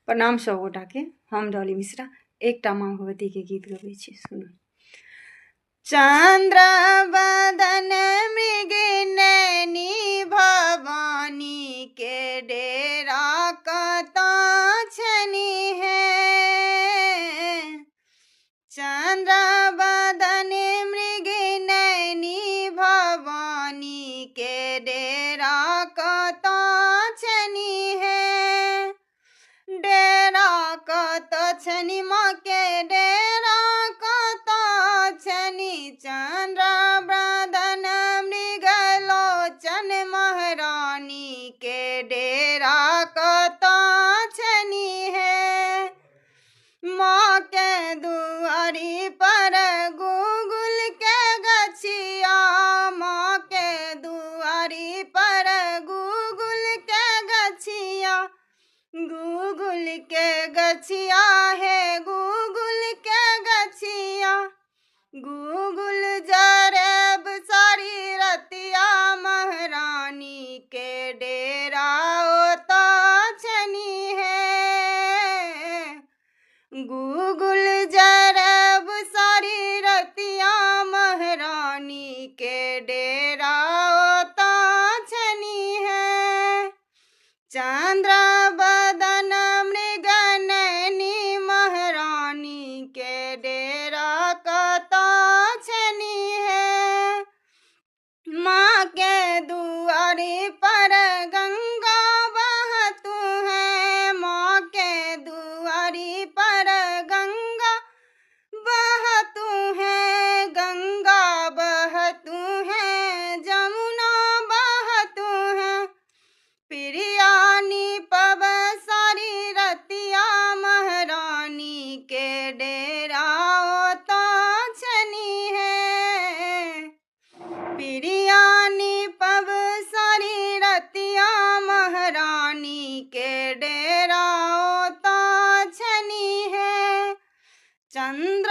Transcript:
प्रणाम सब गोटा के। हम डॉली मिश्रा एकटा माँ भगवती के गीत गबै छी, सुनू। चंद्र बदन मृग नैनी भवानी के डेरा कतऽ छनि है। चंद्र बदन मृग नैनी भवानी के डेरा कतऽ छनि है। डेरा कतऽ छनि माँ के डेरा कतऽ छनि। चंद्र बदन मृग लोचन महारानी के डेरा कतऽ छनि है। माँ के दुआरी पर गुगुल के गछिया, माँ के दुआरी पर गुगुल के गछिया, गुगुल के गछिया है गुगुल के गछिया। गुगुल जरेब सारी रतिया महारानी के डेरा ओतऽ छनि है। गुगुल जरेब सारी रतिया महारानी के डेरा ओतऽ छनि है। चंद्र बदन मृग नैनी महारानी के डेरा कतऽ छनि है। माँ के दुआरी पर गंगा बहतु है, माँ के दुआरी पर गंगा बहतु है। गंगा बहतु है, जमुना बहतु है। प्रियानी पब सारी रतिया महारानी के डेरा ओतऽ छनि है। प्रियानी पब सारी रतिया महारानी के डेरा ओतऽ छनि है। चंद्र